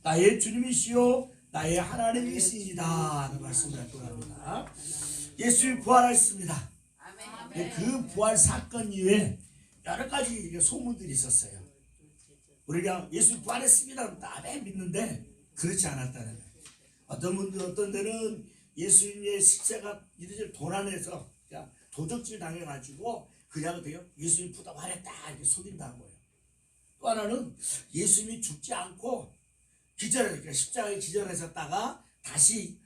나의 주님이시요 나의 하나님이시이다 하는 말씀을 합니다. 예수님이 부활했습니다. 그 부활 사건 이후에 여러 가지 소문들이 있었어요. 우리가 예수 부활했습니다 아멘 믿는데 그렇지 않았다는 거예요. 어떤 분들 어떤 데는 예수님의 십자가 이들을 도난해서 도적질 당해가지고 그냥 예수님 부활했다 이렇게 속인다는 거예요. 또 하나는 예수님이 죽지 않고 기절하니까 십자가에 기절하셨다가 다시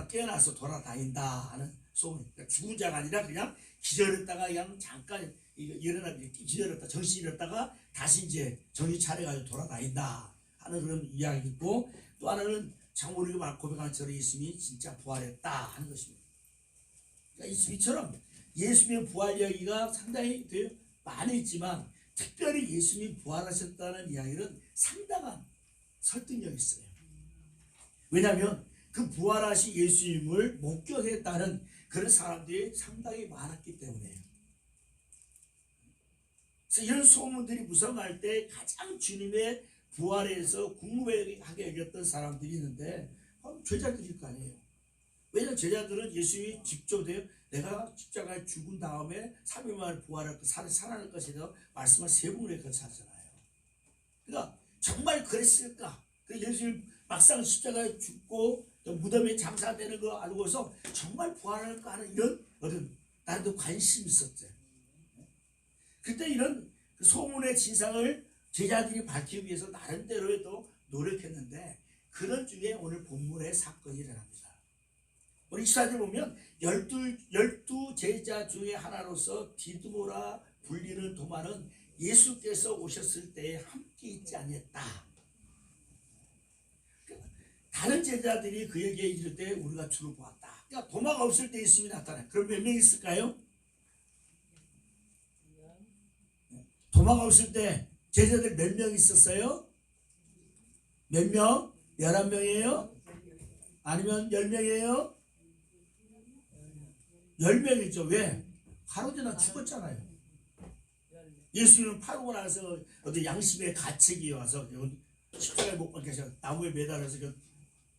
깨어나서 돌아다닌다 하는 소문. 그러니까 죽은 자가 아니라 그냥 기절했다가 그냥 잠깐 일어나 기절했다 정신 잃었다가 다시 이제 정신 차려가지고 돌아다닌다 하는 그런 이야기 있고, 또 하나는 참 우리가 고백한 처럼 예수님이 진짜 부활했다 하는 것입니다. 그러니까 이처럼 예수님의 부활 이야기가 상당히 많이 있지만 특별히 예수님이 부활하셨다는 이야기는 상당한 설득력이 있어요. 왜냐하면 그 부활하신 예수님을 목격했다는 그런 사람들이 상당히 많았기 때문에요. 그래서 이런 소문들이 무성할 때 가장 주님의 부활에서 궁금하게 여겼던 사람들이 있는데 제자들일 거 아니에요. 왜냐하면 제자들은 예수님이 직접 내가 십자가에 죽은 다음에 3일 만에 부활할 살아날 것이라고 말씀을 3번을 하잖아요. 그러니까 정말 그랬을까? 예수님 막상 십자가에 죽고 무덤에 장사되는 거 알고서 정말 부활할까 하는 이런 나도 관심이 있었죠. 그때 이런 소문의 진상을 제자들이 밝히기 위해서 나름대로의 또 노력했는데 그런 중에 오늘 본문의 사건이 일어납니다. 우리 시사에 보면 열두 제자 중에 하나로서 디두모라 불리는 도마는 예수께서 오셨을 때에 함께 있지 아니했다. 다른 제자들이 그에게 이를 때 우리가 주를 보았다. 그러니까 도마가 없을 때 예수님이 나타나요. 그럼 몇 명 있을까요? 도마가 없을 때 제자들 몇 명 있었어요? 몇 명? 11명이에요? 아니면 10명이에요? 10명이죠. 왜? 가로지나 죽었잖아요. 예수님은 파고 나서 어떤 양심의 가책이 와서 십자가에 못 박혀서 나무에 매달아서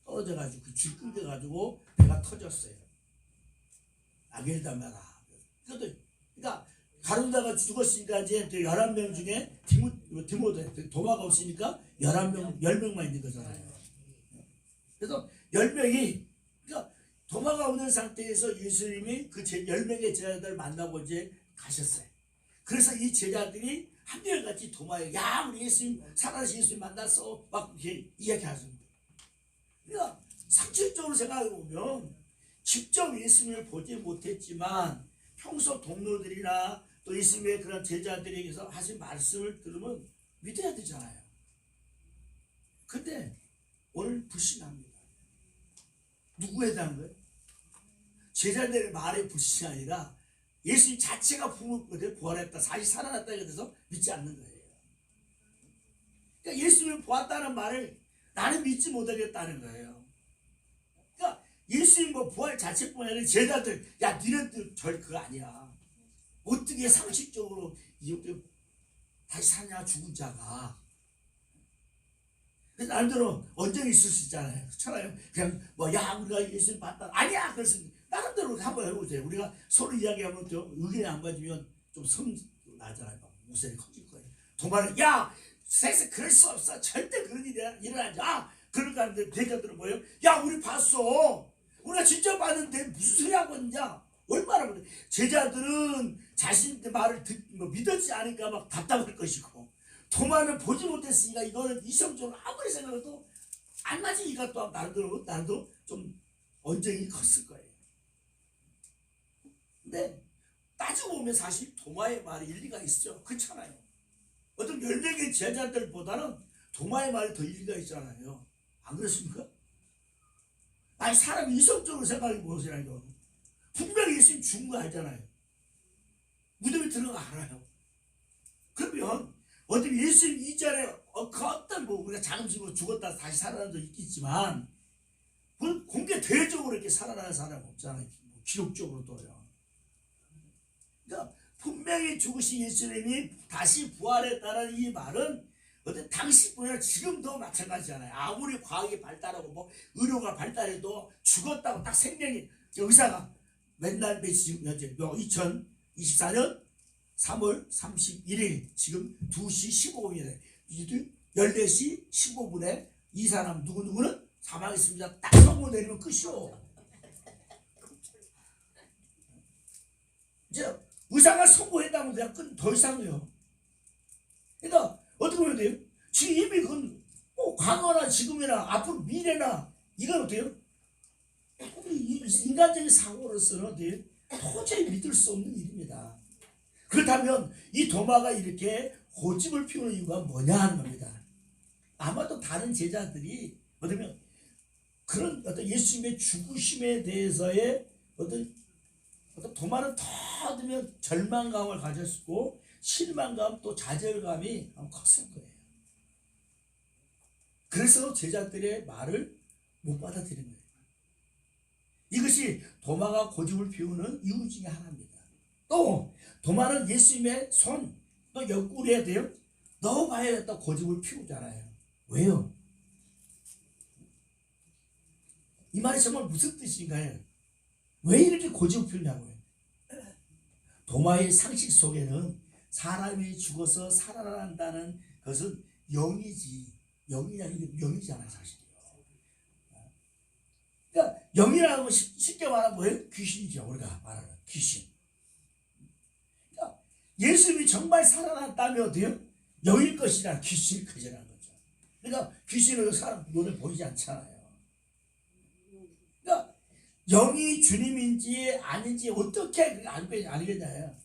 떨어져가지고 그 줄 끊겨가지고 배가 터졌어요. 아겔다마라. 그러니까 가룟다가 죽었으니까 이제 11명 중에 디모데 도마가 없으니까 10명만 있는 거잖아요. 그래서 10명이 그러니까 도마가 없는 상태에서 예수님이 그 10명의 제자들을 만나고 이제 가셨어요. 그래서 이 제자들이 한결같이 도마에 야 우리 예수님 살아계신 예수님 만났어 막 이렇게 이야기하십니다. 그러니까 상식적으로 생각해보면 직접 예수님을 보지 못했지만 평소 동료들이나 또 예수님의 그런 제자들에게서 하신 말씀을 들으면 믿어야 되잖아요. 근데 오늘 불신합니다. 누구에 대한 거예요? 제자들의 말에 불신이 아니라 예수님 자체가 부활했다, 다시 살아났다 해서 믿지 않는 거예요. 그러니까 예수님을 보았다는 말을 나는 믿지 못하겠다는 거예요. 그러니까 예수님 부활 자체뿐 아니라 제자들 야 니네들 그거 아니야. 어떻게 상식적으로 다시 사냐 죽은 자가. 나름대로 언쟁이 있을 수 있잖아요. 그렇잖아요. 그냥 야 우리가 예수님 봤다. 아니야. 그래서 나름대로 한번 해보세요. 우리가 서로 이야기하면 또 의견이 안 맞으면 좀 성 나잖아요. 목소리 커질 거예요. 도마는 야 세상에 그럴 수 없어. 절대 그런 일이 일어나지. 그러니까 하는데 대자들은 뭐예요? 야 우리 봤어. 우리가 진짜 봤는데 무슨 소리 하고 있냐. 얼마나 그래. 제자들은 자신의 말을 믿었지 않으니까 막 답답할 것이고 도마는 보지 못했으니까 이거는 이성적으로 아무리 생각해도 안 맞으니까 또 나도 좀 언쟁이 컸을 거예요. 근데 따지고 보면 사실 도마의 말이 일리가 있죠. 그렇잖아요. 어떤 10명의 제자들보다는 도마의 말이 더 일리가 있잖아요. 안 그렇습니까? 아니 사람이 이성적으로 생각해 보세요. 분명히 예수님 죽은 거 알잖아요. 무덤에 들어가 알아요. 그러면 어떤 예수님 이전에 그 어떤 우리가 잠시 죽었다 다시 살아난 적 있겠지만 공개 대외적으로 이렇게 살아나는 사람 없잖아요. 기록적으로도요. 그러니까 분명히 죽으신 예수님이 다시 부활했다는 이 말은 어떤 당시뿐만 아니라 지금도 마찬가지잖아요. 아무리 과학이 발달하고 뭐 의료가 발달해도 죽었다고 딱 생명이 의사가 맨날 며칠 현재 2024년 3월 31일 지금 2시 15분이래. 14시 15분에 이 사람 누구누구는 사망했습니다. 딱 선고 내리면 끝이요. 이제 의사가 선고했다면 그냥 더 이상해요. 그러니까 어떻게 보면 돼요? 지금 이미 그건 뭐 과거나 지금이나 앞으로 미래나 이건 어때요? 인간적인 사고로서는 어때요? 도저히 믿을 수 없는 일입니다. 그렇다면 이 도마가 이렇게 고집을 피우는 이유가 뭐냐 하는 겁니다. 아마도 다른 제자들이 어쩌면 그런 어떤 예수님의 죽으심에 대해서의 어떤 도마는 더 얻으면 절망감을 가졌고 실망감 또 좌절감이 컸을 거예요. 그래서 제자들의 말을 못 받아들인 거예요. 이것이 도마가 고집을 피우는 이유 중에 하나입니다. 또 도마는 예수님의 손, 또 옆구리에 돼요. 넣어봐야겠다 고집을 피우잖아요. 왜요? 이 말이 정말 무슨 뜻인가요? 왜 이렇게 고집을 피우냐고요? 도마의 상식 속에는 사람이 죽어서 살아난다는 것은 영이지, 영이잖아요, 사실이요. 그러니까 영이라는 건 쉽게 말하면 뭐예요? 귀신이죠, 우리가 말하는 귀신. 그러니까 예수님이 정말 살아났다면 어때요? 영일 것이라 귀신일 것이라는 거죠. 그러니까 귀신은 사람 눈에 보이지 않잖아요. 그러니까 영이 주님인지 아닌지 어떻게 알겠냐요.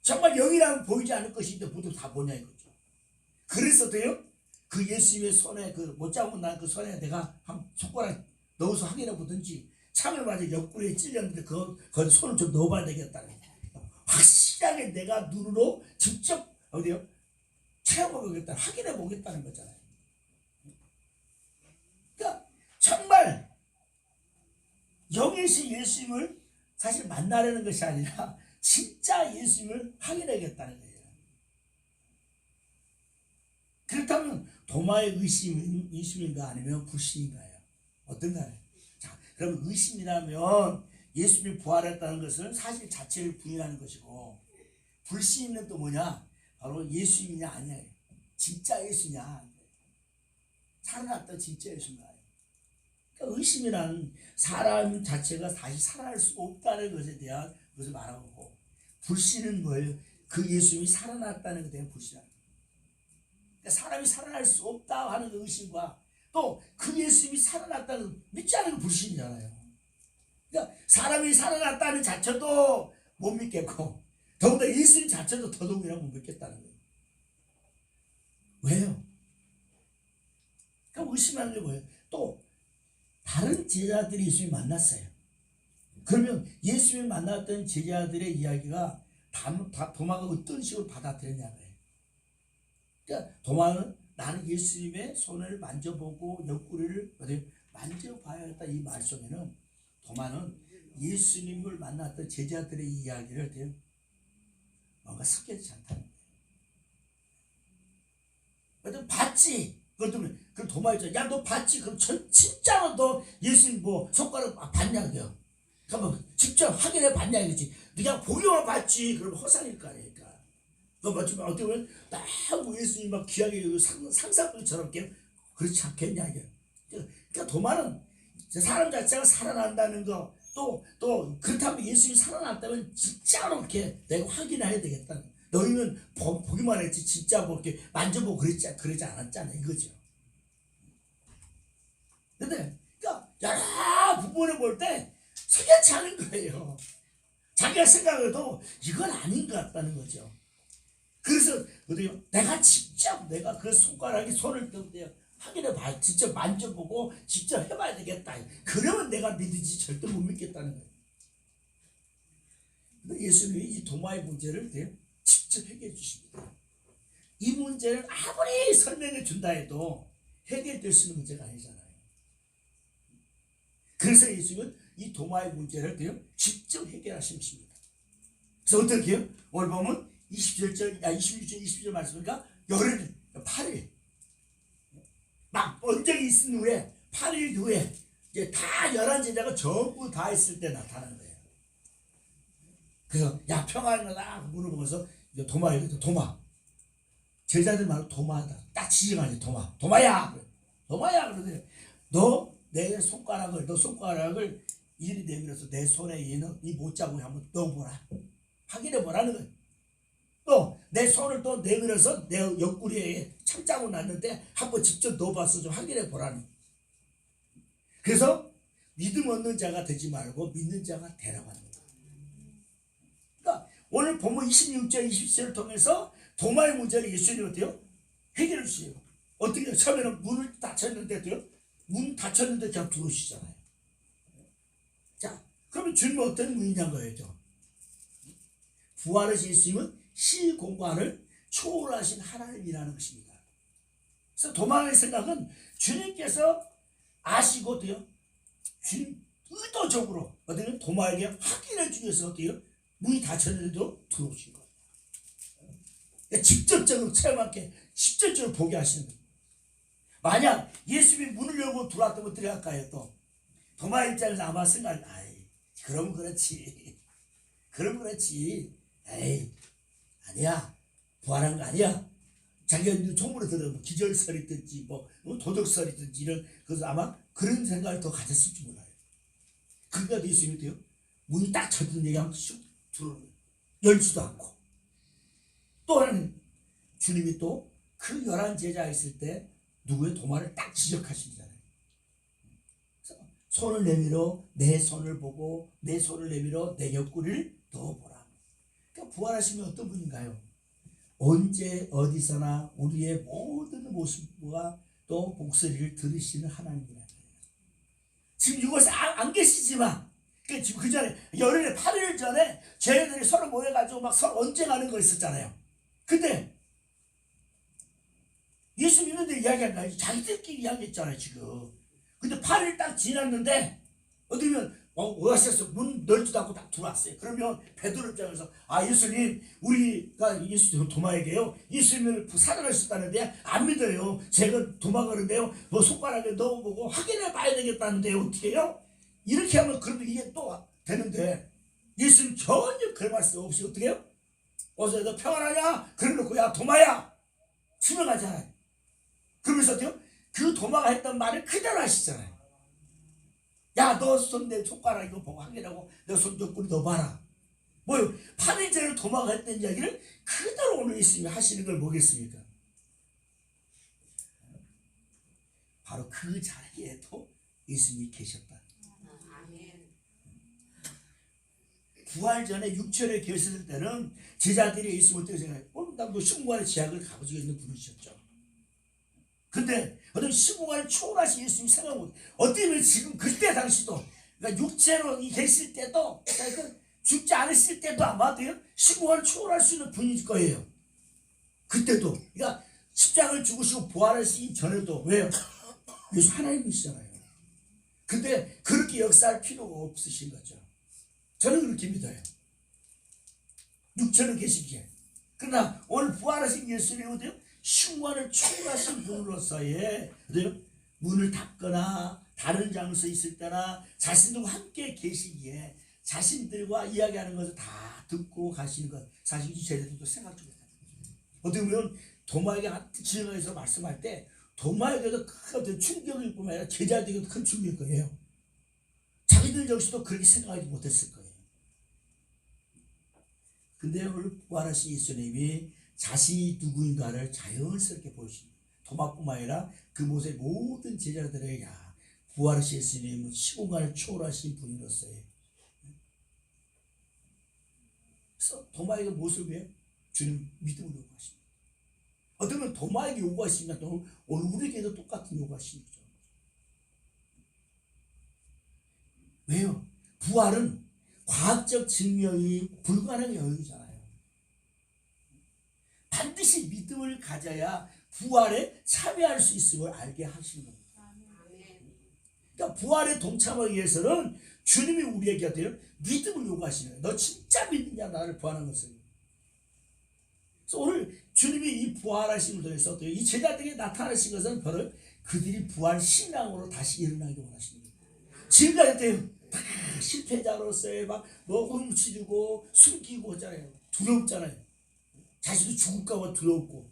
정말 영이라면 보이지 않을 것인데 모두 다 뭐냐 이거죠. 그래서 돼요? 그 예수님의 손에 그 못 잡고 난 그 손에 내가 한 손가락 넣어서 확인해 보든지 창을 맞아 옆구리에 찔렸는데 그 손을 좀 넣어봐야 되겠다. 확실하게 내가 눈으로 직접 어디요? 체험해 보겠다, 확인해 보겠다는 거잖아요. 그러니까 정말 영이신 예수님을 사실 만나려는 것이 아니라 진짜 예수님을 확인하겠다는 거예요. 그렇다면 도마의 의심인가 아니면 불신인가요? 어떤가요? 자, 그럼 의심이라면 예수님이 부활했다는 것은 사실 자체를 부인하는 것이고, 불신은 또 뭐냐? 바로 예수님이냐 아니냐, 진짜 예수냐, 살아났던 진짜 예수냐. 그러니까 의심이란 사람 자체가 다시 살아날 수 없다는 것에 대한 것을 말하고, 불신은 뭐예요? 그 예수님이 살아났다는 것에 대한 불신이다. 그러니까 사람이 살아날 수 없다 하는 의심과 또 그 예수님이 살아났다는 믿지 않는 불신이잖아요. 그러니까 사람이 살아났다는 자체도 못 믿겠고 더군다나 예수님 자체도 더더욱이나 못 믿겠다는 거예요. 왜요? 그럼 의심하는 게 뭐예요? 또 다른 제자들이 예수님 만났어요. 그러면 예수님 만났던 제자들의 이야기가 다 도마가 어떤 식으로 받아들였냐고요. 그러니까 도마는 나는 예수님의 손을 만져보고 옆구리를 만져봐야겠다 이 말 속에는 도마는 예수님을 만났던 제자들의 이야기를 뭔가 섞여지지 않다는 거예요. 봤지? 그럼 도마 있잖아. 야, 너 봤지? 그럼 진짜로 너 예수님 뭐 손가락 봤냐 그래요. 그러면 직접 확인해 봤냐 이거지. 네가 보기만 봤지. 그러면 허상일 거 아니니까. 너 맞지만 어떻게 보면 너무 예수님 막 귀하게 상상꾼처럼 그렇지 않겠냐 이게. 그러니까 도마는 사람 자체가 살아난다는 거, 또 그렇다면 예수님이 살아났다면 진짜로 이렇게 내가 확인해야 되겠다. 너희는 보기만 했지 진짜 뭐 이렇게 만져보고 그러지 않았잖아 이거죠. 근데 그러니까 여러 부분을 볼 때 석연치 않은 거예요. 자기가 생각해도 이건 아닌 것 같다는 거죠. 그래서 어때요? 내가 직접 내가 그 손가락에 손을 떼고 확인해 봐, 직접 만져보고 직접 해봐야 되겠다. 그러면 내가 믿으지 절대 못 믿겠다는 거예요. 근데 예수님이 이 도마의 문제를 직접 해결해 주십니다. 이 문제는 아무리 설명해 준다 해도 해결될 수 있는 문제가 아니잖아요. 그래서 예수님은 이 도마의 문제를 직접 해결하십니다. 그래서 어떻게 해요? 오늘 보면 26절 말씀이니까 열흘, 8일 막 언적이 있은 후에 8일 후에 이제 다 11제자가 전부 다 있을 때 나타나는 거예요. 그래서 야 평안하다 물어보면서 이제 도마에게 도마 제자들 말로 도마다 딱 지정하지 도마야 그러더니 너 내 손가락을 이리 내밀어서 내 손에 이 못자국에 한번 넣어보라 확인해 보라는 거예요. 또 내 손을 또 내밀어서 내 옆구리에 참자국 났는데 한번 직접 넣어봐서 좀 확인해 보라는 거예요. 그래서 믿음 없는 자가 되지 말고 믿는 자가 되라고 하는 거예요. 그러니까 오늘 본문 26절 27절을 통해서 도마의 문제를 예수님이 어때요? 해결해 주세요. 어떻게 처음에는 문을 닫혔는데도요. 문 닫혔는데 그냥 들어오시잖아요. 자, 그러면 주님은 어떤 분이냐는 거예요. 부활하신 예수님은 시공간을 초월하신 하나님이라는 것입니다. 그래서 도마의 생각은 주님께서 아시고 어때요? 주님 의도적으로 어떻게 도마에게 확인해 주기 위해서 어때요? 문이 닫혔는데도 들어오신 거예요. 직접적으로 체험하게 직접적으로 보게 하시는 거예요. 만약 예수님이 문을 열고 들어왔다면 어떻게 할까요? 또 도마 입장에서 아마 생각, 그럼 그렇지. 에이, 아니야. 부활한 거 아니야. 자기가 총으로 들으면 기절설이든지 도적설이든지 이런 그래서 아마 그런 생각을 더 가졌을지 몰라요. 그러니까 예수님이 돼요. 문이 딱 젖은 얘기하면 슉 들어오는 거예요. 열지도 않고. 또 하나는 주님이 또 그 11제자 있을 때 누구의 도마를 딱 지적하시잖아요. 손을 내밀어 내 손을 보고 내 손을 내밀어 내 옆구리를 넣어보라. 그러니까 부활하시면 어떤 분인가요? 언제 어디서나 우리의 모든 모습과 또 목소리를 들으시는 하나님이라는 거예요. 지금 이곳에 안 계시지만 지금 그 전에 열흘에 8일 전에 쟤네들이 서로 모여가지고 막 서로 언쟁하는 거 있었잖아요. 근데 예수 믿는데 이야기한 거 아니지. 자기들끼리 이야기했잖아요 지금. 근데 8일 딱 지났는데 어떻게 보면 오아시스 문 열지도 않고 딱 들어왔어요. 그러면 베드로 입장에서 예수님 우리가 예수 도마에게요 예수님을 사랑하셨다는데 안 믿어요. 제가 도망가는데요 손가락에 넣어보고 확인해 봐야 되겠다는데 어떻게 해요? 이렇게 하면 그래도 이게 또 되는데 예수님 전혀 그럴 말씀 없이 어떻게 해요? 어서 너 평안하냐? 그래놓고 야 도마야 치명하잖아요. 그러면서 어때요? 그 도마가 했던 말을 그대로 하시잖아요. 야 너 손 내 손가락 이거 보고 확인하고 내 손 옆구리 넣어봐라. 8일 전에 도마가 했던 이야기를 그대로 오늘 예수님이 하시는 걸 뭐겠습니까? 바로 그 자리에도 예수님이 계셨다. 부활 전에 육체를 계셨을 때는 제자들이 예수님을 어떻게 생각해요? 나도 신부관의 제약을 가지고 있는 분이셨죠. 근데 어떤 신부관을 초월하신 예수님이 생각 못. 어떻게 보면 지금 그때 당시도 그러니까 육체로 계실 때도 그러니까 죽지 않으실 때도 아마도요 신부관을 초월할 수 있는 분일 거예요. 그때도 그러니까 십자가를 죽으시고 부활하시기 전에도 왜요? 예수 하나님이시잖아요. 근데 그렇게 역사할 필요가 없으신 거죠. 저는 그렇게 믿어요. 육체로 계시기에. 그러나 오늘 부활하신 예수님은 어때요? 신관을 초월하신 분으로서의 문을 닫거나 다른 장소에 있을 때나 자신들과 함께 계시기에 자신들과 이야기하는 것을 다 듣고 가시는 것 사실 이 제자들도 생각 좀 해요. 어떻게 보면 도마에게 지정해서 말씀할 때 도마에게도 큰 충격일 뿐만 아니라 제자들에게도 큰 충격일 거예요. 자기들 역시도 그렇게 생각하지 못했을 거예요. 근데 오늘 부활하신 예수님이 자신이 누구인가를 자연스럽게 보여주십니다. 도마뿐만 아니라 그 모습의 모든 제자들에게 부활하신 예수님은 시공간을 초월하신 분으로서의 그래서 도마에게 무엇을 위해? 주님 믿음을 요구하십니다. 어쩌면 도마에게 요구하시니까 또 오늘 우리에게도 똑같은 요구하시는 거죠. 왜요? 부활은 과학적 증명이 불가능한 영역이잖아요. 반드시 믿음을 가져야 부활에 참여할 수 있음을 알게 하시는 겁니다. 그러니까 부활에 동참하기 위해서는 주님이 우리에게 어때요? 믿음을 요구하시는 거예요. 너 진짜 믿느냐 나를 부활한 것을. 그래서 오늘 주님이 이 부활하심을 통해서 이 제자들에게 나타나신 것은 바로 그들이 부활 신앙으로 다시 일어나기를 원하시는 거예요. 지금까지 다 실패자로서의 막뭐 훔치고 숨기고 하잖아요. 두렵잖아요. 자신도 죽을까봐 두렵고.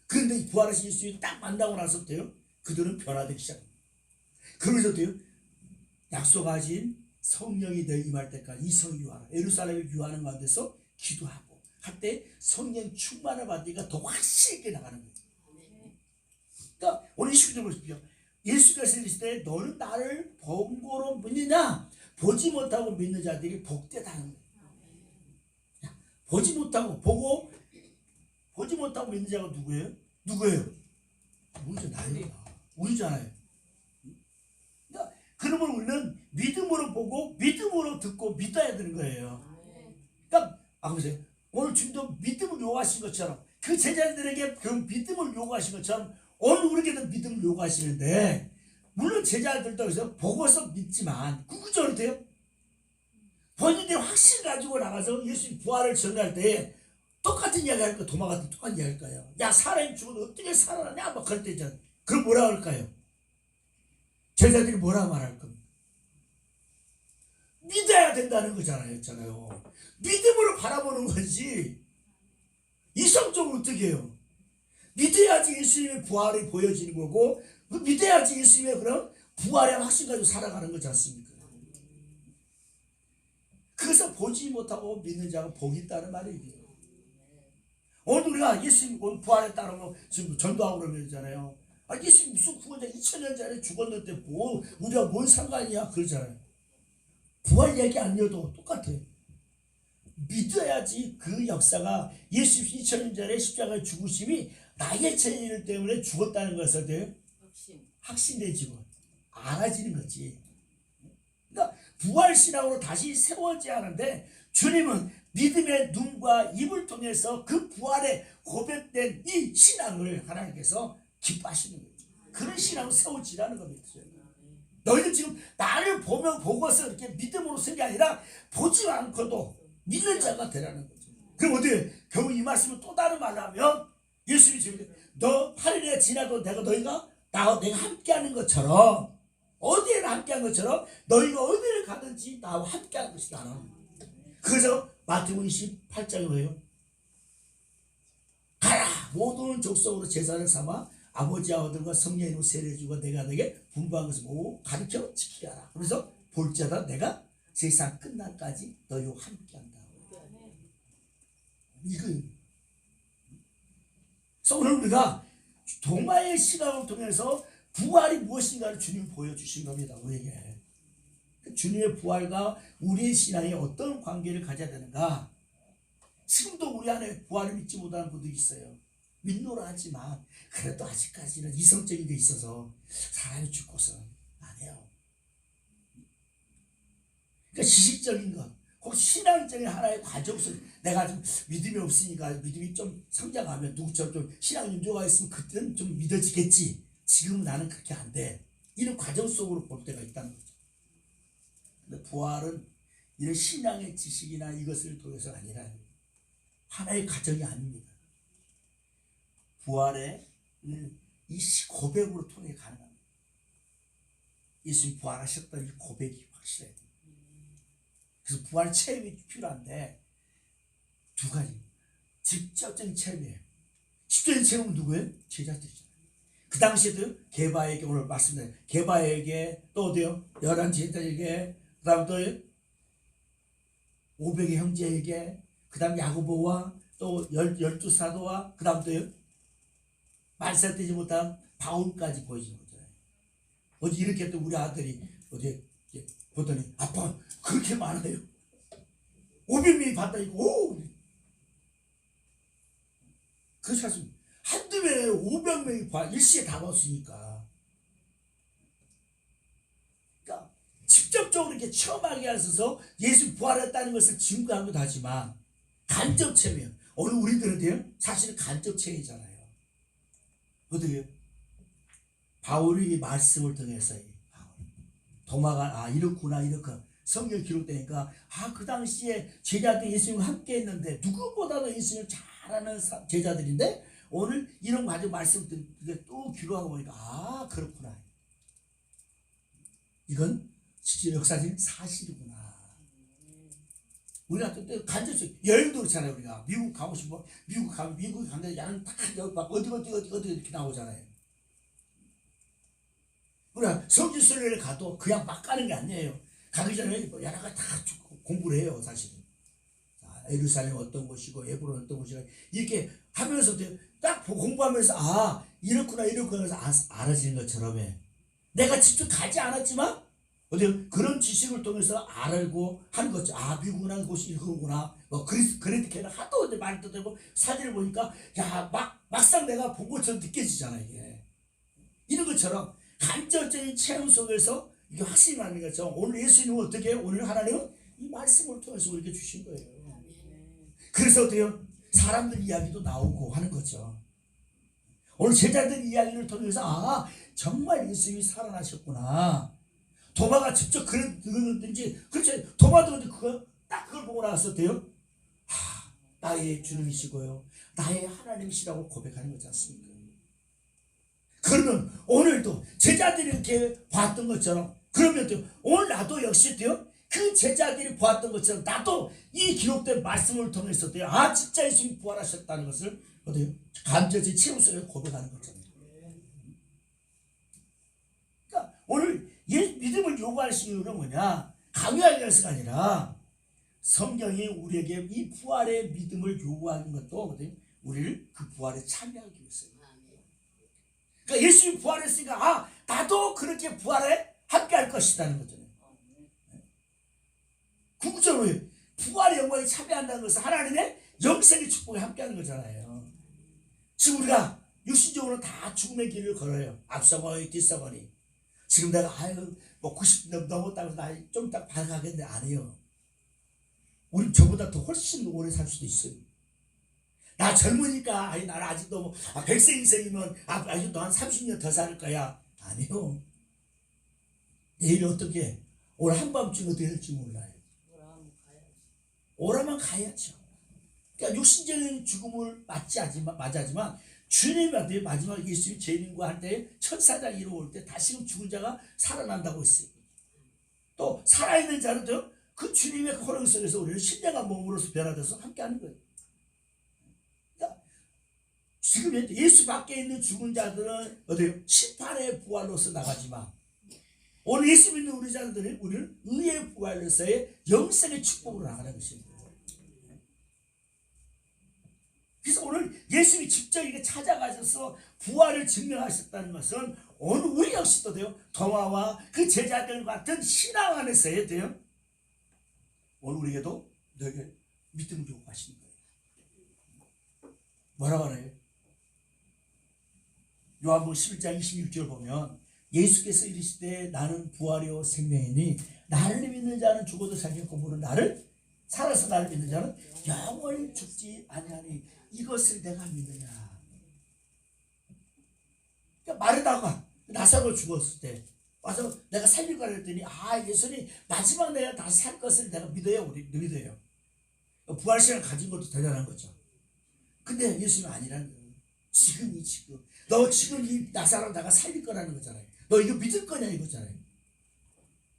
그런데 이 부활하신 예수님이 딱 만나고 나서부터요, 그들은 변화되기 시작합니다. 그러면서도요, 약속하신 성령이 내 임할 때까지 이성 유하라, 예루살렘에 유하는 가운데서 기도하고 할 때 성령 충만을 받으니까 더 확실히 있게 나가는 거예요. 그러니까 오늘 29절 보십시오. 예수께서 이르실 때 너는 나를 본고로 믿느냐, 보지 못하고 믿는 자들이 복되다는 거예요. 보지 못하고 보지 못하고 믿는 자가 누구예요? 우리죠. 나예요. 우리잖아요. 그러니까 그러면 우리는 믿음으로 보고 믿음으로 듣고 믿어야 되는 거예요. 그러니까 보세요. 오늘 주님도 믿음을 요구하신 것처럼 그 제자들에게 그 믿음을 요구하신 것처럼 오늘 우리에게도 믿음을 요구하시는데, 물론 제자들도 그래서 보고서 믿지만 구구절이 돼요. 본인들이 확신 가지고 나가서 예수님 부활을 전할 때 똑같은 이야기 할 거예요. 도마 같은 똑같은 이야기 할 거예요. 야, 사람이 죽어도 어떻게 살아나냐 막 그럴 때 있잖아요. 그럼 뭐라 할까요? 제자들이 뭐라 말할 겁니까? 믿어야 된다는 거잖아요. 믿음으로 바라보는 거지 이성적으로 어떻게 해요? 믿어야지 예수님의 부활이 보여지는 거고, 믿어야지 예수님의 그런 부활의 확신 가지고 살아가는 거지 않습니까? 그래서 보지 못하고 믿는 자가 복이 있다는 말이에요. 오늘 우리가 예수님 부활에 따르면 지금 전도하고 그러잖아요. 예수님 무슨 구원자 2000년 전에 죽었는데 우리가 뭔 상관이야 그러잖아요. 부활 얘기 아니어도 똑같아요. 믿어야지 그 역사가 예수 2000년 전에 십자가의 죽으심이 나의 죄 때문에 죽었다는 것을 확신되지고 알아지는 거지. 그러니까 부활신앙으로 다시 세워져야 하는데, 주님은 믿음의 눈과 입을 통해서 그 부활에 고백된 이 신앙을 하나님께서 기뻐하시는 거예요. 그런 신앙을 세워지라는 겁니다. 너희들 지금 나를 보고서 이렇게 믿음으로 쓴 게 아니라 보지 않고도 믿는 자가 되라는 거죠. 그럼 어떻게 결국 이 말씀을 또 다른 말로 하면, 예수님이 지금 너 8일에 지나도 내가 함께하는 것처럼, 어디에나 함께한 것처럼 너희가 어디를 가든지 나와 함께하는 것이다. 그래서 마태복음 28장에 뭐예요? 가라 모든 족속으로 제사를 삼아 아버지와 아들과 성령의 이름으로 세례주고 내가 너에게 분부한 것을 보고 가르쳐 지키게 하라. 그래서 볼지어다 내가 세상 끝날까지 너희와 함께한다. 이거예요. 그래서 오늘 우리가 동마의 시간을 통해서 부활이 무엇인가를 주님이 보여주신 겁니다. 우리에게. 주님의 부활과 우리의 신앙에 어떤 관계를 가져야 되는가. 지금도 우리 안에 부활을 믿지 못하는 분들이 있어요. 믿노라 하지만 그래도 아직까지는 이성적인 게 있어서 사람이 죽고서 안 해요. 그러니까 지식적인 것, 혹시 신앙적인 하나의 과정 속에 내가 좀 믿음이 없으니까 믿음이 좀 성장하면 누구처럼 좀 신앙 윤조가 있으면 그때는 좀 믿어지겠지. 지금 나는 그렇게 안 돼. 이런 과정 속으로 볼 때가 있다는 거죠. 근데 부활은 이런 신앙의 지식이나 이것을 통해서 아니라 하나의 과정이 아닙니다. 부활의 이 고백으로 통해 가능합니다. 예수님 부활하셨다는 이 고백이 확실해야 됩니다. 그래서 부활 체험이 필요한데 두 가지. 직접적인 체험이에요. 직접적인 체험은 누구예요? 제자들이죠. 그 당시에도 게바에게, 오늘 말씀드린 게바에게, 또 어디요? 11 제자에게, 그 다음 또 500의 형제에게, 그 다음 야고보와 또 12사도와 그 다음 또요 말살되지 못한 바울까지 보여주는 거잖아요. 어제 이렇게 또 우리 아들이 어제 보더니 아빠 그렇게 많아요. 500명이 봤다니까. 오! 그 사실 한두 명에 500명이 일시에 다 봤으니까. 그러니까 직접적으로 이렇게 체험하게 하셔서 예수 부활했다는 것을 증거하기도 하지만 간접 체험이에요. 오늘 우리들은요 사실은 간접 체험이잖아요. 어떻게 바울이 말씀을 통해서 도마가 이렇구나 이렇게 성경 기록되니까 그 당시에 제자들이 예수님과 함께 했는데 누구보다도 예수님을 잘 잘하는 제자들인데 오늘 이런 가지고 말씀 듣는데 또 귀로하고 보니까 아 그렇구나. 이건 실제 역사적인 사실이구나. 우리가 그때 간접적 여행도 그렇잖아요. 우리가 미국 가고 싶어 미국 가면 미국 가는데 야는 딱 어디 이렇게 나오잖아요. 우리가 성지순례를 가도 그냥 막 가는 게 아니에요. 가기 전에 여러 가지 다 공부를 해요. 사실은. 예루살렘 어떤 곳이고 에브론 어떤 곳이고 이렇게 하면서 딱 공부하면서 아 이렇구나 해서 알아지는 것처럼 해. 내가 직접 가지 않았지만 어디 그런 지식을 통해서 알고 하는 거죠. 아 미국이라는 곳이 이거구나. 뭐 그래도 하도 많이 떠들고 사진을 보니까 야 막상 내가 본 것처럼 느껴지잖아 이게. 이런 것처럼 간접적인 체험 속에서 이게 확신이 나는 거죠. 오늘 예수님은 어떻게 해요? 오늘 하나님은 이 말씀을 통해서 우리에게 주신 거예요. 그래서 어때요? 사람들 이야기도 나오고 하는 거죠. 오늘 제자들 이야기를 통해서 아 정말 예수님이 살아나셨구나. 도마가 직접 그러든지 그렇지 도마도 그걸 보고 나서 어때요? 나의 주님이시고요 나의 하나님이시라고 고백하는 거지 않습니까? 그러면 오늘도 제자들이 이렇게 봤던 것처럼 그러면 또 오늘 나도 역시 어때요? 그 제자들이 보았던 것처럼 나도 이 기록된 말씀을 통해서 어때요? 아 진짜 예수님이 부활하셨다는 것을 어때요? 감정의 체험 속에 고백하는 거잖아요. 그러니까 오늘 믿음을 요구하시는 이유는 뭐냐? 강요하기 위해서가 아니라 성경이 우리에게 이 부활의 믿음을 요구하는 것도 우리를 그 부활에 참여하기 위해서예요. 그러니까 예수님이 부활했으니까 아 나도 그렇게 부활에 함께할 것이라는 거잖아요. 궁극적으로 부활의 영광에 참여한다는 것은 하나님의 영생의 축복에 함께하는 거잖아요. 지금 우리가 육신적으로 다 죽음의 길을 걸어요. 앞서거니 뒤서거니. 지금 내가 뭐 90 넘었다고 나 좀 이따 발가겠는데 아니에요. 우리 저보다 더 훨씬 오래 살 수도 있어요. 나 젊으니까 나는 아직도 뭐 100세 인생이면 아직도 한 30년 더 살 거야. 아니요. 내일 어떻게 오늘 한밤중 어떻게 될지 몰라요. 오라만 가야죠. 그러니까 육신적인 죽음을 맞이하지만 주님한테 마지막 예수님 재림과 할 때 천사장 이루어올 때 다시금 죽은 자가 살아난다고 했어요. 또 살아있는 자는요 그 주님의 호령 속에서 우리는 신령한 몸으로서 변화돼서 함께하는 거예요. 그러니까 지금 예수 밖에 있는 죽은 자들은 어때요? 심판의 부활로서 나가지만 오늘 예수 믿는 우리 자들은 우리는 의의 부활로서의 영생의 축복으로 나가는 것입니다. 그래서 오늘 예수님이 직접 이렇게 찾아가셔서 부활을 증명하셨다는 것은 오늘 우리 역시도 돼요. 도마와 그 제자들 같은 신앙 안에서 해야 돼요. 오늘 우리에게도 너에게 믿음을 요구하시는 거예요. 뭐라고 하나요? 요한복음 11장 26절 보면 예수께서 이르시되 나는 부활이요 생명이니 나를 믿는 자는 죽어도 살겠고 무릇 나를 살아서 나를 믿는 자는 영원히 죽지 아니하니 이것을 내가 믿느냐. 그러니까 마르다가 나사로 죽었을 때 와서 내가 살릴 거라 했더니 예수님 마지막 내가 다시 살 것을 내가 믿어요. 우리 믿어요. 부활신을 가진 것도 대단한 거죠. 근데 예수님은 아니라는 거예요. 지금 너 지금 이 나사로 내가 살릴 거라는 거잖아요. 너 이거 믿을 거냐 이거잖아요.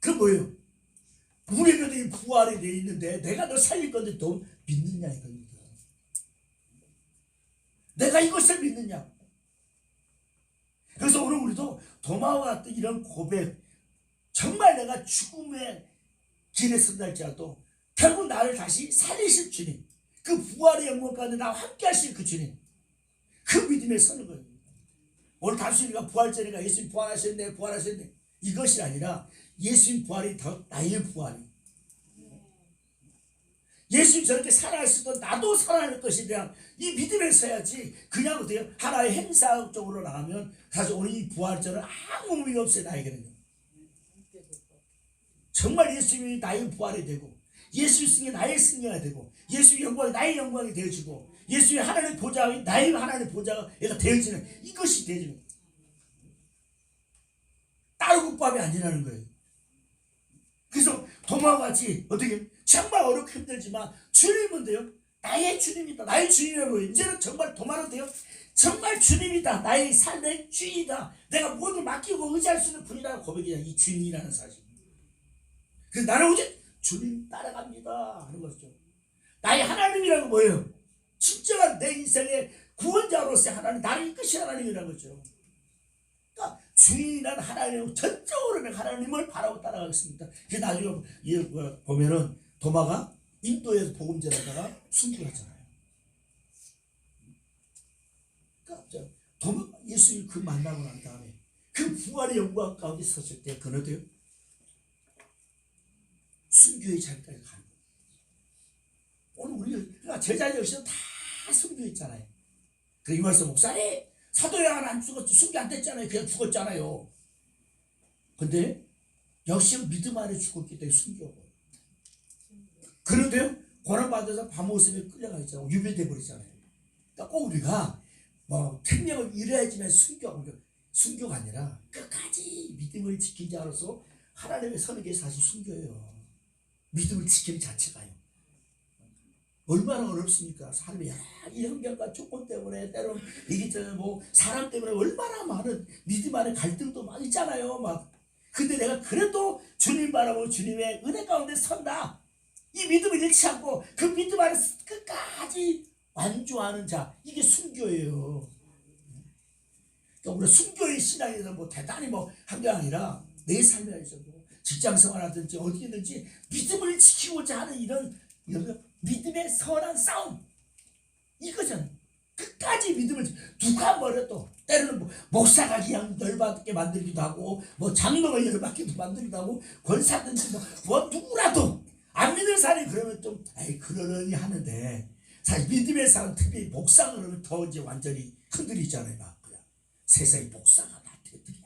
그럼 뭐예요? 우리에게도 이 부활이 돼 있는데 내가 너 살릴 건데 너 믿느냐 이겁니다. 내가 이것을 믿느냐. 그래서 오늘 우리도 도마와 같은 이런 고백 정말 내가 죽음의 길에 선다 할지라도 결국 나를 다시 살리실 주님 그 부활의 영광 가운데 나와 함께 하실 그 주님 그 믿음에 서는 거예요. 오늘 단순히 우리가 부활절이니까 예수님 부활하셨네 이것이 아니라 예수님 부활이 더 나의 부활이 예수님 저렇게 살아있어도 나도 살아날 것에 대한 이 믿음에 서야지 그냥 어때요? 하나의 행사 쪽으로 나가면 사실 오늘 이 부활절은 아무 의미가 없어요. 나에게는요. 정말 예수님이 나의 부활이 되고 예수의 승리 나의 승리가 되고 예수의 영광이 나의 영광이 되어지고 예수의 하나님의 보좌가 나의 하나님의 보좌가 되어지는 이것이 되어지는 거예요. 따로 국밥이 아니라는 거예요. 그래서 도마와 같이 어떻게 정말 어렵고 힘들지만 주님은 돼요. 나의 주님이다. 나의 주님이라고. 이제는 정말 도말은 돼요. 정말 주님이다. 나의 삶의 주인이다. 내가 모든 맡기고 의지할 수 있는 분이라는 고백이야. 이 주인이라는 사실. 그래서 나는 오직 주님 따라갑니다 하는 것이죠. 나의 하나님이라는 뭐예요? 진정한 내 인생의 구원자로서의 하나님, 나를 이끄신 하나님이라는 거죠. 그러니까 주인이라는 하나님, 전적으로 내가 하나님을 바라고 따라가겠습니다. 그래서 나중에 보면은 도마가 인도에서 복음 전하다가 순교했잖아요. 그러니까 도마 예수님 그 만나고 난 다음에 그 부활의 영광 가운데 섰을 때 그너도요 순교의 자리까지 가는 거예요. 오늘 우리가 제자 역시도 다 순교했잖아요. 그 이말씀 목사님 사도 요한 안 죽었지, 순교 안 됐잖아요. 그냥 죽었잖아요. 근데 역시 믿음 안에 죽었기 때문에 순교하고. 그런데요 고난받아서 바모습에 끌려가 있잖아요. 유배돼 버리잖아요. 그러니까 꼭 우리가 뭐 생명을 잃어야지만 순교가 아니라 끝까지 믿음을 지킨 자로서 하나님의 서는 게 사실 순교예요. 믿음을 지키는 자체가요. 얼마나 어렵습니까? 사람이 이 환경과 조건 때문에 때로는 이게 뭐 사람 때문에 얼마나 많은 믿음 안에 갈등도 많이 있잖아요. 막 근데 내가 그래도 주님 바라보고 주님의 은혜 가운데 선다. 이 믿음을 잃지 않고 그 믿음 안에 끝까지 완주하는 자, 이게 순교예요. 그러니까 우리 순교의 신앙에서 뭐 대단히 뭐 한 게 아니라 내 삶에 있어도 직장 생활하든지 어디든지 믿음을 지키고자 하는 이런 믿음의 선한 싸움 이거잖아요. 끝까지 믿음을 누가 뭐래도 때로는 뭐 목사가 그냥 열받게 만들기도 하고 뭐 장로가 열받게도 만들기도 하고 권사든지 뭐 누구라도 안 믿는 사람이 그러면 좀 에이 그러려니 하는데 사실 믿음의 사람 특히 목사가 그러면 더 이제 완전히 흔들리잖아요. 막 그냥 세상에 목사가 나한테 어떻게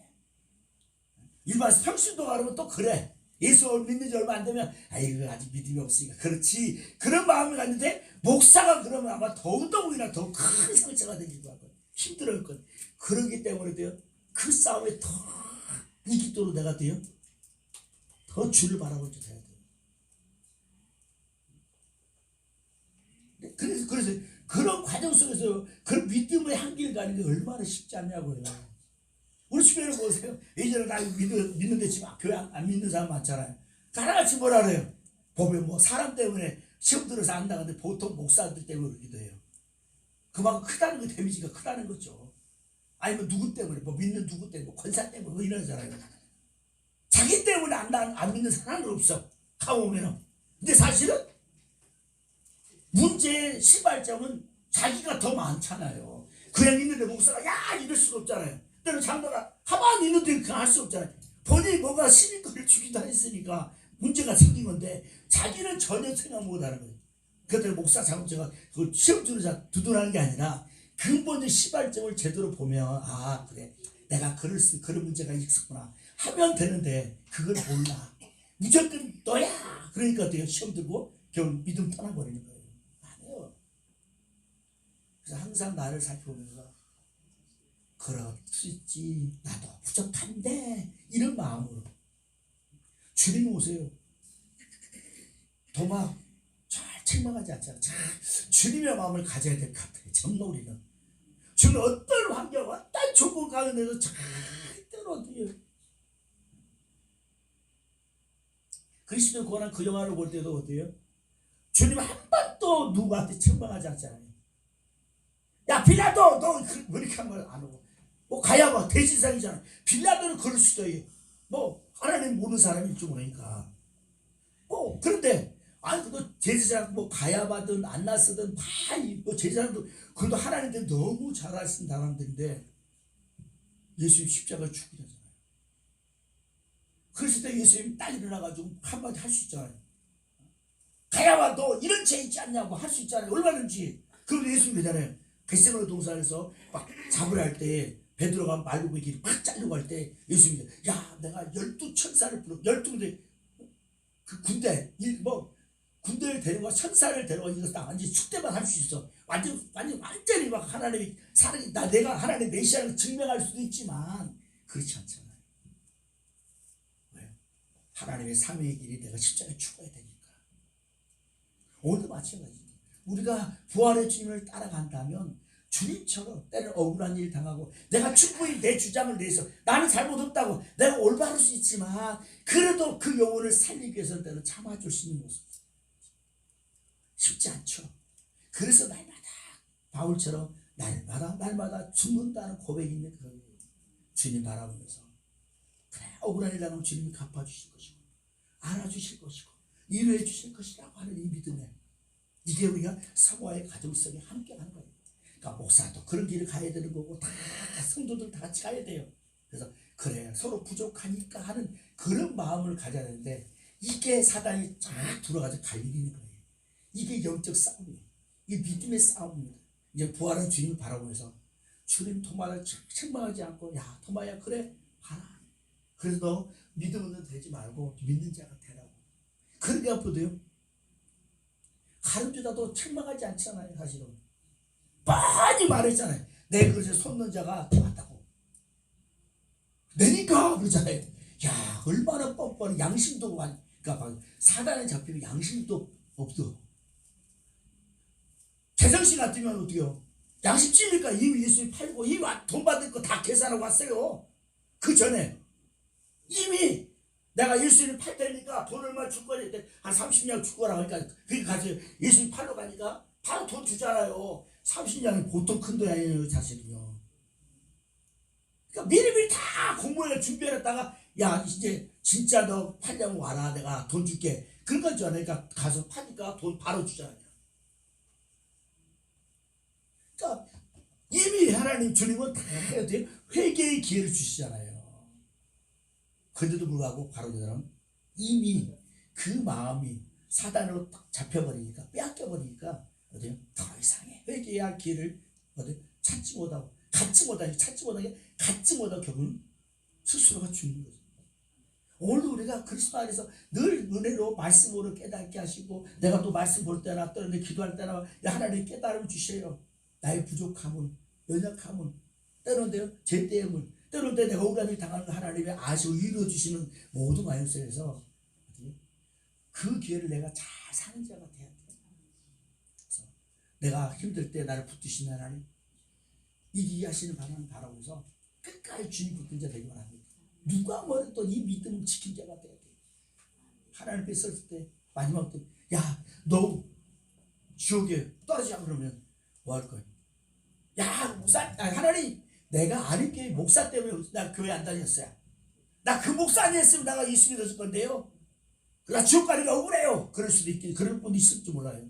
일반 평신도 가면 또 그래. 예수 믿는 지 얼마 안 되면 아이고 아직 믿음이 없으니까 그렇지 그런 마음이 갔는데 목사가 그러면 아마 더욱더욱이나 더 큰 상처가 되길 거거든. 힘들어할 것. 그러기 때문에 돼요. 그 싸움에 더 이기도록 내가 돼요. 더 주를 바라볼 줄 해야 돼요. 그래서 그런 과정 속에서 그 믿음의 한길 가는 게 얼마나 쉽지 않냐고요. 우리 주변에 보세요. 예전에 나 믿는데 지금 교회 안 믿는 사람 많잖아요. 하나같이 뭐라 그래요. 보면 뭐 사람 때문에 시험 들어서 안 나가는데 보통 목사들 때문에 그러기도 해요. 그만큼 크다는 거 데미지가 크다는 거죠. 아니면 누구 때문에 뭐 믿는 누구 때문에 권사 때문에 뭐 이러잖아요. 자기 때문에 안 믿는 사람은 없어. 가보면은. 근데 사실은 문제의 시발점은 자기가 더 많잖아요. 그냥 있는데 목사가 야 이럴 수가 없잖아요. 때는 장로가 가만히 있는데 그냥 할 수 없잖아요. 본인이 뭔가 시민권을 주기도 했으니까 문제가 생긴 건데 자기는 전혀 생각 못하는 거예요. 그때 목사 장로가 그 시험 주는 두둔하는 게 아니라 근본적 시발점을 제대로 보면 아 그래 내가 그런 문제가 있었구나 하면 되는데 그걸 몰라. 무조건 너야 그러니까 어때요? 시험 들고 결국 믿음 떠나버리는 거예요. 아니에요. 그래서 항상 나를 살펴보면서 그럴 수 있지 나도 부족한데 이런 마음으로 주님 오세요. 도마 잘 책망하지 않잖아. 주님의 마음을 가져야 될 것 같아요. 정말 우리는 주는 어떤 환경 어떤 조건 가운데서 절대로 어떻게 그리스도 구원한 그 영화를 볼 때도 어때요? 주님 한 번도 누구한테 책망하지 않잖아요. 야 빌라도 너 왜 이렇게 한 걸 안 하고 뭐 가야바 대지상이잖아. 빌라도는 그럴 수도 있어요. 뭐 하나님 모르는 사람일지 모르니까. 뭐 그런데 아니 그도 제사장 뭐 가야바든 안나스든 다뭐 제사장도 그래도 하나님한테 너무 잘하신 사람들인데 예수님 십자가 죽게 되잖아요. 그랬을 때 예수님 딱 일어나가지고 한마디 할 수 있잖아요. 가야바 너 이런 죄 있지 않냐고 할 수 있잖아요. 얼마든지. 그런데 예수님 되잖아요. 겟세마네 동산에서 막 잡으려 할 때 베드로가 말고기 길이 팍 잘려고 할 때 예수님이 야 내가 12천사를 불러 12군데 그 군대 뭐 군대를 데려가 천사를 데려가 이거 딱 완전히 축대만 할 수 있어. 완전히 막 하나님이 사랑이 내가 하나님의 메시아를 증명할 수도 있지만 그렇지 않잖아요. 왜? 하나님의 삼위의 길이 내가 십자가에 죽어야 되니까. 오늘도 마찬가지. 우리가 부활의 주님을 따라간다면 주님처럼 때는 억울한 일 당하고 내가 충분히 내 주장을 내서 나는 잘못 없다고 내가 올바를 수 있지만 그래도 그 영혼을 살리기 위해서는 때는 참아줄 수 있는 모습 쉽지 않죠. 그래서 날마다 바울처럼 날마다 죽는다는 고백이 있는 그런 주님 바라보면서 그래 억울한 일 당하면 주님이 갚아주실 것이고 알아주실 것이고 이루해 주실 것이라고 하는 이 믿음에 이게 우리가 사모와의 가정 속에 함께 가는 거예요. 그러니까 목사도 그런 길을 가야 되는 거고 다 성도들 다 같이 가야 돼요. 그래서 그래 서로 부족하니까 하는 그런 마음을 가져야 되는데 이게 사단이 쫙 들어가서 갈리는 거예요. 이게 영적 싸움이에요. 이게 믿음의 싸움입니다. 이제 부활한 주님을 바라보면서 주님 토마를 책망하지 않고 야 토마야 그래 봐라. 그래서 너 믿음은 되지 말고 믿는 자가 되라고. 그러니까 앞으로도요 가르쳐다도 책망하지 않잖아요. 사실은 많이 말했잖아요. 내 그릇에 손는 자가 맞다고 내니까 그러잖아요. 야 얼마나 뻔뻔해. 양심도 많이 그러니까 사단에 잡히면 양심도 없어. 재정씨 같으면 어떡해요? 양심 찔니까 이미 예수님 팔고 이미 돈 받을 거 다 계산하고 왔어요. 그 전에 이미 내가 예수님 팔 테니까 돈 얼마 줄 거니 한 30냥 줄 거라고 하니까 그게 가서 예수님 팔러 가니까 바로 돈 주잖아요. 30냥이 보통 큰 돈이 아니에요 사실은요. 그러니까 미리미리 다 공모해 준비해놨다가 야 이제 진짜 너 팔려면 와라 내가 돈 줄게 그런 건 줄 알아. 그러니까 가서 파니까 돈 바로 주잖아요. 그러니까 이미 하나님 주님은 다 회개의 기회를 주시잖아요. 그런데도 불구하고 바로들은 이미 그 마음이 사단으로 딱 잡혀버리니까 빼앗겨버리니까 어디요? 더 이상의 회개해야 할 기회를 어디 찾지 못하고 갖지 못하고 결국은 스스로가 죽는 거죠. 오늘도 우리가 그리스도 안에서 늘 은혜로 말씀으로 깨닫게 하시고 내가 또 말씀 볼 때나 또 기도할 때나 하나님 깨달음 주셔요. 나의 부족함을 연약함을 때로는 죄때문을 때로는 내가 억울함을 당하는 하나님의 아시고 이루어주시는 모든 마음속에서 그 기회를 내가 잘 사는 자가 돼야 돼. 그래서 내가 힘들 때 나를 붙드시는 하나님 이기게 하시는 바람을 바라보면서 끝까지 주님 붙든 자 되기 바랍니다. 누가 뭐래도 또 이 믿음을 지킨 자가 돼야 돼. 하나님 앞에 섰을 때 마지막 때 야 너 지옥에 떨어지자 그러면 뭐 할 거야? 야 목사 하나님 내가 아는 게 목사 때문에 나 교회 안 다녔어요. 나 그 목사 아니었으면 내가 예수 믿었을 건데요. 나 지옥 가기가 억울해요. 그럴 수도 있긴 그럴 분도 있을지 몰라요.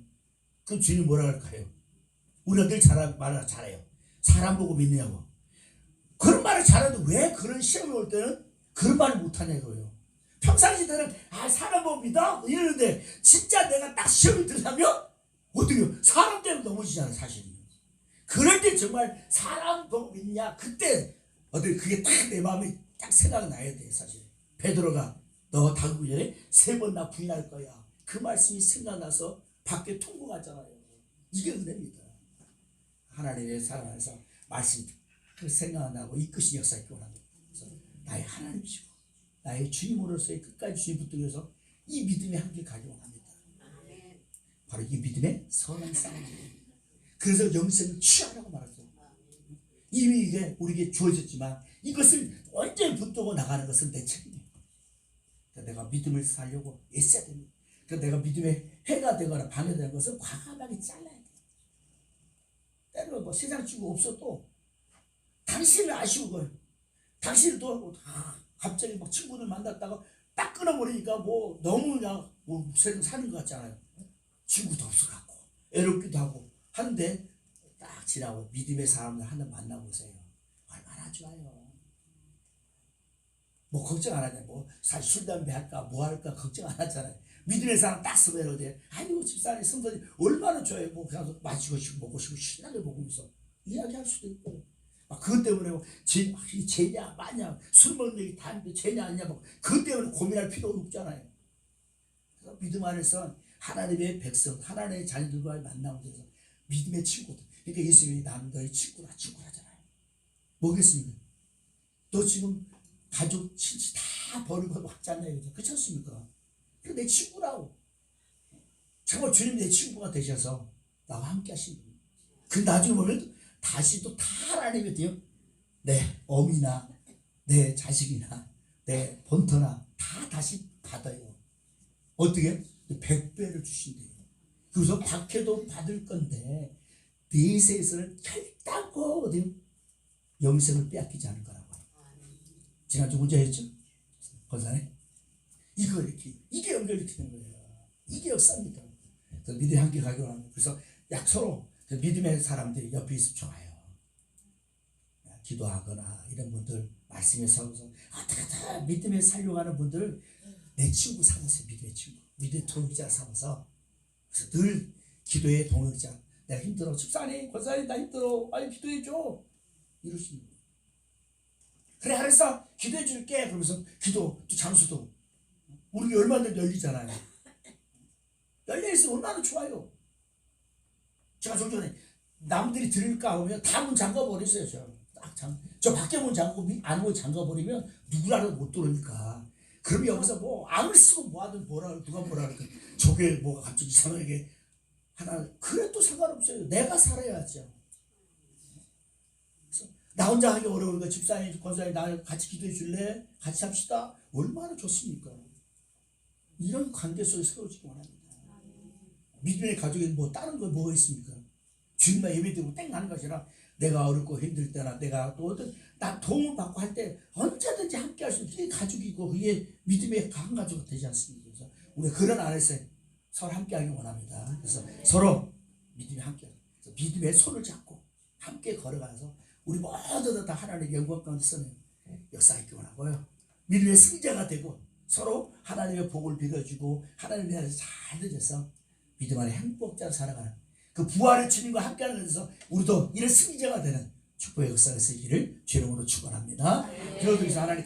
그럼 주님 뭐라 할까요? 우리가 늘 말을 잘해요. 사람 보고 믿느냐고. 그런 말을 잘해도 왜 그런 시험이 올 때는 그런 말을 못하냐 이거예요. 평상시 때는 사람 보고 믿어? 이러는데 진짜 내가 딱 시험이 들려면 어떻게 사람 때문에 넘어지잖아요 사실은. 그럴 때 정말 사람 보고 믿냐 그때 어떻게 그게 딱 내 마음에 딱 생각나야 돼 사실. 베드로가 너 다구기 전에 3번 나 부인할 거야. 그 말씀이 생각나서 밖에 통곡하잖아요. 이게 은혜입니다. 하나님의 사랑 안에서 말씀이 그 생각나고 이끄신 역사 있기 원합니다. 그래서 나의 하나님이시고 나의 주님으로서의 끝까지 주님 붙들기 위해서 이 믿음의 함께 가기 원합니다. 바로 이 믿음의 선한 싸움이에요. 그래서 영생을 취하라고 말하죠. 이미 이게 우리에게 주어졌지만 이것을 완전히 붙들고 나가는 것은 내 책임이에요. 그러니까 내가 믿음을 살려고 애써야 됩니다. 그러니까 내가 믿음의 해가 되거나 방해되는 것은 과감하게 잘라야 돼요. 때로는 뭐 세상 친구 없어도 당신을 아쉬운 거예요. 당신을 또 갑자기 막 친구들 만났다가 딱 끊어버리니까 뭐 너무 그냥 뭐 세상 사는 것 같잖아요. 친구도 없어갖고 애롭기도 하고 하는데 딱 지나고 믿음의 사람들 하나 만나보세요. 얼마나 좋아요. 뭐 걱정 안 하잖아요. 뭐 술 담배 할까 뭐 할까 걱정 안 하잖아요. 믿음의 사람 딱 서면 어디 아이고 집사님 성도님 얼마나 좋아요. 뭐 그냥 마시고 싶고 먹고 싶고 신나게 먹으면서 이야기할 수도 있고 그것 때문에 뭐 죄냐 마냐 술 먹는 게 담배 죄냐 아니냐 뭐 그것 때문에 고민할 필요가 없잖아요. 그래서 믿음 안에서 하나님의 백성 하나님의 자녀들과의 만남을 통해서 믿음의 친구들. 그러니까 예수님이 나는 너의 친구라잖아요. 뭐겠습니까? 너 지금 가족 친지 다 버리고 왔잖아요. 그렇지 않습니까? 내 친구라고. 정말 주님 내 친구가 되셔서 나와 함께 하시는 거예요. 그 나중에 보면 다시 또 다 하나님이 돼요. 내 어미나 내 자식이나 내 본터나 다 다시 받아요. 어떻게? 100배를 주신대요. 그래서 박해도 받을 건데 내세에서는 결단코 어디 영생을 빼앗기지 않을 거라고. 지난주 문제였죠? 권사님? 이거 이렇게 이게 연결시키는 거예요. 이게 역사입니다. 그래서 믿음이 함께 가기로 합니다. 그래서 서로 믿음의 사람들이 옆에 있으면 좋아요. 기도하거나 이런 분들 말씀에 서서 어떻게든 믿음에 살려고 하는 분들 내 친구 삼으세요. 믿음의 친구, 믿음의 동역자 삼아서 그래서 늘 기도의 동역자. 내가 힘들어, 집사님, 권사님 나 힘들어, 빨리 기도해줘 이러시는 거예요. 그래 알았어 기도해 줄게. 그러면서 기도 또 장수도 우리 얼마나 열리잖아요. 열려있으면 얼마나 좋아요. 제가 좀 전에 남들이 들을까 하면 다 문 잠가버렸어요. 저 밖에 문 잠그고 안문 잠가버리면 누구라도 못 들으니까. 그럼 여기서 뭐 안을 쓰고 뭐하든 뭐라 누가 뭐라 그러니까 저게 뭐가 갑자기 이상하게 하나 그래도 상관없어요. 내가 살아야죠. 그래서 나 혼자 하기 어려우니까 집사님, 권사님 나 같이 기도해 줄래? 같이 합시다. 얼마나 좋습니까? 이런 관계 속에 세워지기 원합니다. 믿음의 가족에 뭐 다른 거 뭐가 있습니까? 주님만 예배드리고 땡 하는 것이라 내가 어렵고 힘들 때나 내가 또 어떤 나 도움을 받고 할 때 언제든지 함께 할 수 있는 그게 가족이고 그게 믿음의 한 가족이 되지 않습니까? 그래서 우리가 그런 안에서 서로 함께 하기 원합니다. 그래서 서로 믿음이 함께 그래서 믿음의 손을 잡고 함께 걸어가서 우리 모두 다 하나님의 영광 가운데서는 역사하기 원하고요. 믿음의 승자가 되고 서로 하나님의 복을 빌어주고 하나님에 대해서 잘 들여서 믿음 안에 행복자로 살아가는 그 부활의 주님과 함께하는 데서 우리도 이런 승자가 되는 축복의 역사가 있기를 주님으로 축원합니다. 기도드리면서 하나님